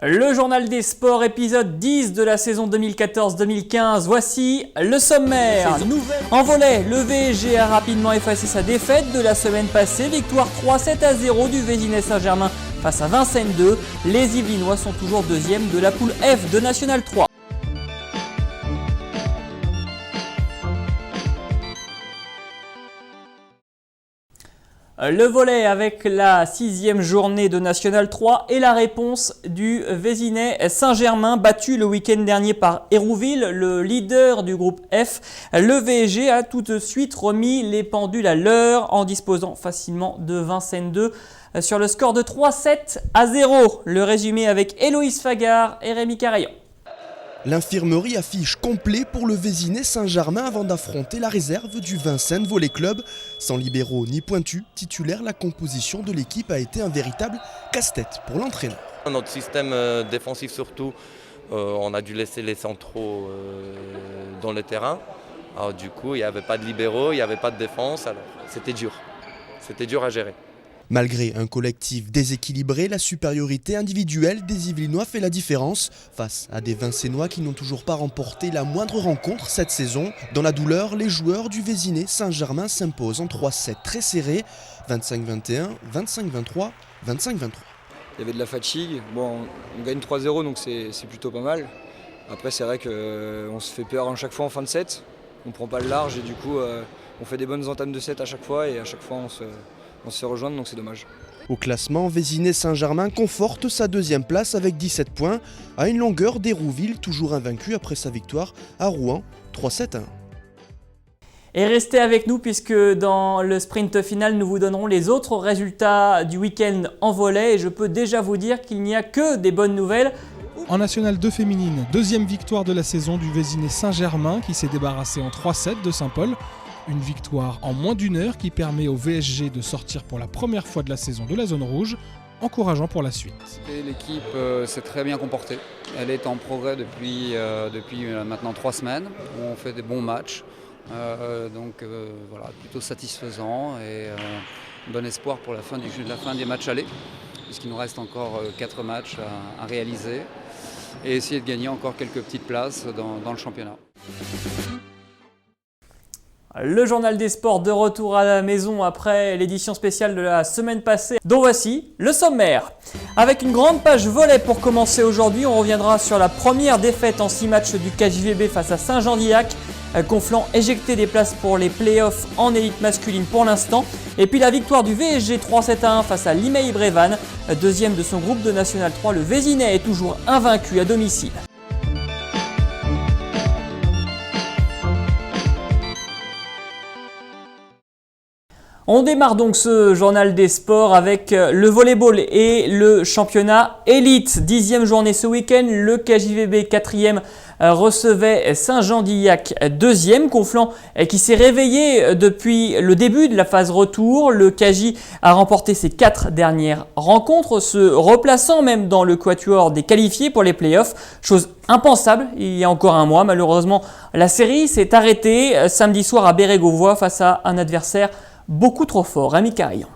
Le journal des sports, épisode 10 de la saison 2014-2015. Voici le sommaire. En volley, le VSG a rapidement effacé sa défaite de la semaine passée. Victoire 3-7-0 du Vésinet Saint-Germain face à Vincennes 2. Les Yvelinois sont toujours deuxièmes de la poule F de National 3. Le volley avec la 6e journée de National 3 et la réponse du Vésinet Saint-Germain battu le week-end dernier par Hérouville, le leader du groupe F. Le VSG a tout de suite remis les pendules à l'heure en disposant facilement de Vincennes 2 sur le score de 3-7-0. Le résumé avec Héloïse Fagard et Rémi Carayon. L'infirmerie affiche complet pour le Vésinet Saint-Germain avant d'affronter la réserve du Vincennes Volley Club. Sans libéraux ni pointus titulaires, la composition de l'équipe a été un véritable casse-tête pour l'entraîneur. Notre système défensif surtout, on a dû laisser les centraux dans le terrain. Alors, du coup, il n'y avait pas de libéraux, il n'y avait pas de défense, alors c'était dur à gérer. Malgré un collectif déséquilibré, la supériorité individuelle des Yvelinois fait la différence face à des Vincennois qui n'ont toujours pas remporté la moindre rencontre cette saison. Dans la douleur, les joueurs du Vésinet Saint-Germain s'imposent en 3-7 très serrés, 25-21, 25-23, 25-23. Il y avait de la fatigue, bon, on gagne 3-0 donc c'est plutôt pas mal. Après c'est vrai qu'on se fait peur à chaque fois en fin de set, on prend pas le large et du coup on fait des bonnes entames de set à chaque fois et à chaque fois on se fait rejoindre, donc c'est dommage. Au classement, Vésinet Saint-Germain conforte sa deuxième place avec 17 points, à une longueur d'Hérouville, toujours invaincu après sa victoire à Rouen, 3-7-1. Et restez avec nous puisque dans le sprint final, nous vous donnerons les autres résultats du week-end en volley. Et je peux déjà vous dire qu'il n'y a que des bonnes nouvelles. En National 2 féminine, deuxième victoire de la saison du Vésinet Saint-Germain qui s'est débarrassé en 3-7 de Saint-Paul. Une victoire en moins d'une heure qui permet au VSG de sortir pour la première fois de la saison de la zone rouge, encourageant pour la suite. L'équipe s'est très bien comportée. Elle est en progrès depuis maintenant 3 semaines. On fait des bons matchs, voilà, plutôt satisfaisant et bon espoir pour la fin des matchs allés, puisqu'il nous reste encore 4 matchs à réaliser et essayer de gagner encore quelques petites places dans le championnat. Le journal des sports de retour à la maison après l'édition spéciale de la semaine passée, dont voici le sommaire. Avec une grande page volley pour commencer aujourd'hui, on reviendra sur la première défaite en 6 matchs du KJVB face à Saint-Jean-d'Illac. Conflans éjecté des places pour les playoffs en élite masculine pour l'instant. Et puis la victoire du VSG 3-7-1 face à Limeil-Brévannes. Deuxième de son groupe de National 3, le Vésinet est toujours invaincu à domicile. On démarre donc ce journal des sports avec le volleyball et le championnat élite. 10e journée ce week-end, le KJVB 4e recevait Saint-Jean-d'Illac 2e. Conflans qui s'est réveillé depuis le début de la phase retour. Le KJ a remporté ses 4 dernières rencontres, se replaçant même dans le quatuor des qualifiés pour les playoffs. Chose impensable il y a encore un mois. Malheureusement, la série s'est arrêtée samedi soir à Bérégovoy face à un adversaire beaucoup trop fort. Rémi Carayon.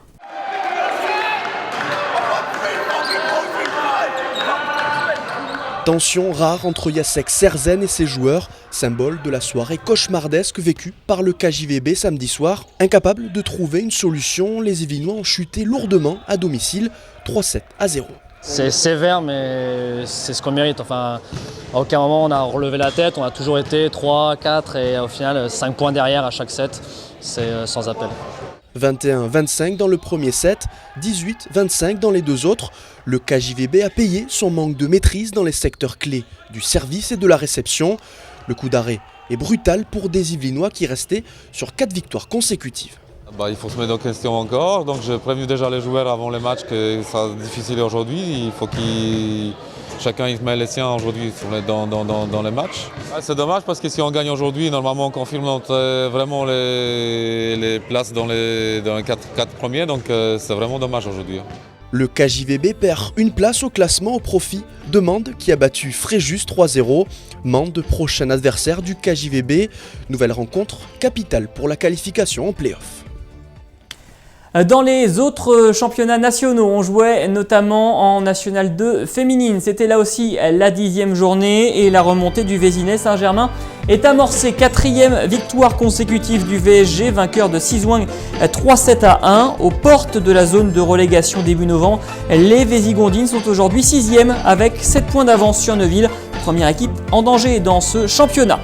Tension rare entre Jacek Serzen et ses joueurs, symbole de la soirée cauchemardesque vécue par le KJVB samedi soir. Incapables de trouver une solution, les Yvelinois ont chuté lourdement à domicile, 3-7-0. C'est sévère, mais c'est ce qu'on mérite. Enfin, à aucun moment on a relevé la tête, on a toujours été 3, 4 et au final 5 points derrière à chaque set. C'est sans appel. 21-25 dans le premier set, 18-25 dans les deux autres. Le KJVB a payé son manque de maîtrise dans les secteurs clés du service et de la réception. Le coup d'arrêt est brutal pour des Yvelinois qui restaient sur 4 victoires consécutives. Il faut se mettre en question encore, donc j'ai prévenu déjà les joueurs avant les matchs que ça sera difficile aujourd'hui. Il faut chacun il met les siens aujourd'hui dans les matchs. C'est dommage parce que si on gagne aujourd'hui, normalement on confirme vraiment les places dans les 4 premiers, donc c'est vraiment dommage aujourd'hui. Le KJVB perd une place au classement au profit de Mende qui a battu Fréjus 3-0. Mende, prochain adversaire du KJVB. Nouvelle rencontre capitale pour la qualification en play-off. Dans les autres championnats nationaux, on jouait notamment en National 2 féminine. C'était là aussi la 10e journée et la remontée du Vésinet Saint-Germain est amorcée. 4e victoire consécutive du VSG, vainqueur de Sizwang 3-7-1 aux portes de la zone de relégation début novembre. Les Vésigondines sont aujourd'hui 6e avec 7 points d'avance sur Neuville, première équipe en danger dans ce championnat.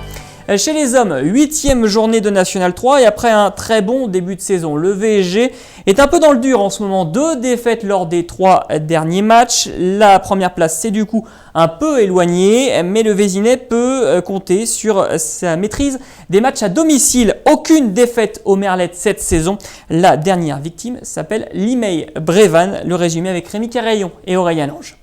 Chez les hommes, 8e journée de National 3 et après un très bon début de saison, le VSG est un peu dans le dur en ce moment. 2 défaites lors des 3 derniers matchs. La première place, c'est du coup un peu éloigné, mais le Vésinet peut compter sur sa maîtrise des matchs à domicile. Aucune défaite au Merlette cette saison. La dernière victime s'appelle Limay Brévannes. Le résumé avec Rémi Carayon et Aurélien Lange.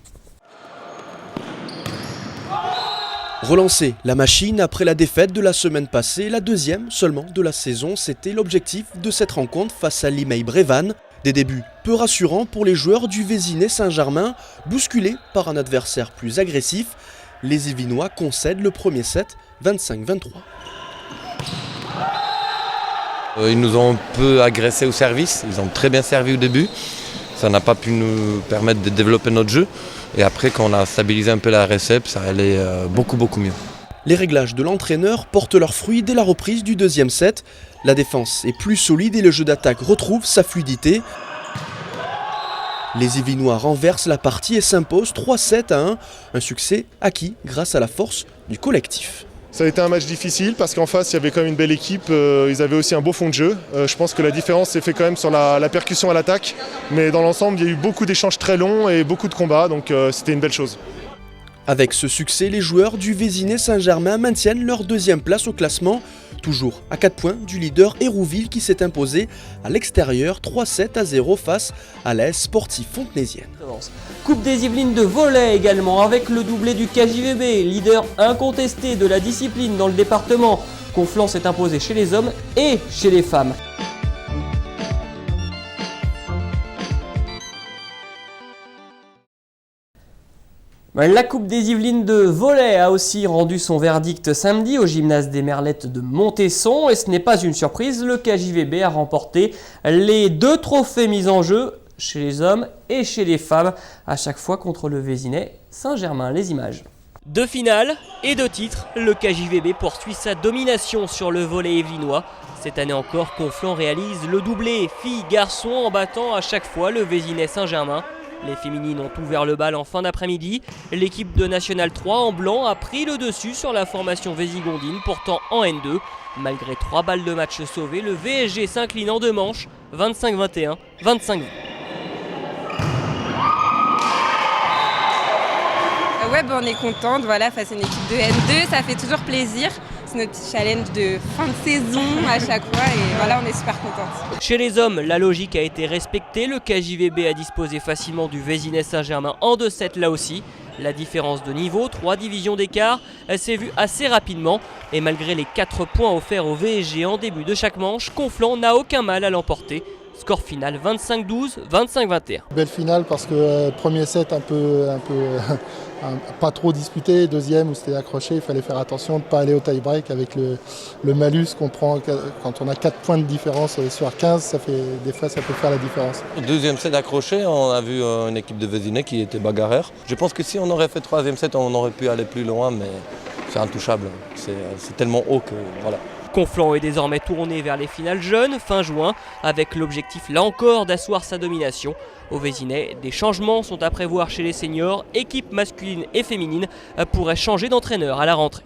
Relancer la machine après la défaite de la semaine passée, la deuxième seulement de la saison, c'était l'objectif de cette rencontre face à Limay Brévannes. Des débuts peu rassurants pour les joueurs du Vésinet Saint-Germain, bousculés par un adversaire plus agressif. Les Yvelinois concèdent le premier set 25-23. Ils nous ont un peu agressés au service, ils ont très bien servi au début. Ça n'a pas pu nous permettre de développer notre jeu. Et après, quand on a stabilisé un peu la réception, ça allait beaucoup mieux. Les réglages de l'entraîneur portent leurs fruits dès la reprise du deuxième set. La défense est plus solide et le jeu d'attaque retrouve sa fluidité. Les Yvelinois renversent la partie et s'imposent 3-7-1. Un succès acquis grâce à la force du collectif. Ça a été un match difficile parce qu'en face il y avait quand même une belle équipe, ils avaient aussi un beau fond de jeu. Je pense que la différence s'est faite quand même sur la percussion à l'attaque, mais dans l'ensemble il y a eu beaucoup d'échanges très longs et beaucoup de combats, donc c'était une belle chose. Avec ce succès, les joueurs du Vésinet Saint-Germain maintiennent leur deuxième place au classement, toujours à 4 points du leader Hérouville qui s'est imposé à l'extérieur 3-7-0 face à l'AS Sportif Fontenaisienne. Coupe des Yvelines de volley également avec le doublé du KJVB, leader incontesté de la discipline dans le département. Conflans s'est imposé chez les hommes et chez les femmes. La Coupe des Yvelines de volley a aussi rendu son verdict samedi au gymnase des Merlettes de Montesson et ce n'est pas une surprise, le KJVB a remporté les 2 trophées mis en jeu chez les hommes et chez les femmes, à chaque fois contre le Vésinet Saint-Germain. Les images. 2 finales et 2 titres, le KJVB poursuit sa domination sur le volley yvelinois. Cette année encore, Conflans réalise le doublé filles-garçons en battant à chaque fois le Vésinet Saint-Germain. Les féminines ont ouvert le bal en fin d'après-midi. L'équipe de National 3 en blanc a pris le dessus sur la formation vésigondine, pourtant en N2. Malgré 3 balles de match sauvées, le VSG s'incline en 2 manches, 25-21, 25-20. Ouais, on est contente, voilà, face à une équipe de N2, ça fait toujours plaisir. C'est notre petit challenge de fin de saison à chaque fois et voilà, on est super contente. Chez les hommes, la logique a été respectée. Le KJVB a disposé facilement du Vésinet Saint-Germain en 2-7 là aussi. La différence de niveau, 3 divisions d'écart, s'est vue assez rapidement. Et malgré les 4 points offerts au VSG en début de chaque manche, Conflans n'a aucun mal à l'emporter. Score final 25-12, 25-21. Belle finale parce que premier set un peu pas trop disputé, deuxième où c'était accroché, il fallait faire attention de ne pas aller au tie-break avec le malus qu'on prend quand on a 4 points de différence sur 15, des fois ça peut faire la différence. Deuxième set accroché, on a vu une équipe de Vésinet qui était bagarreur. Je pense que si on aurait fait troisième set, on aurait pu aller plus loin, mais c'est intouchable. C'est tellement haut que voilà. Conflans est désormais tourné vers les finales jeunes fin juin, avec l'objectif là encore d'asseoir sa domination. Au Vésinet, des changements sont à prévoir chez les seniors, équipes masculines et féminines pourraient changer d'entraîneur à la rentrée.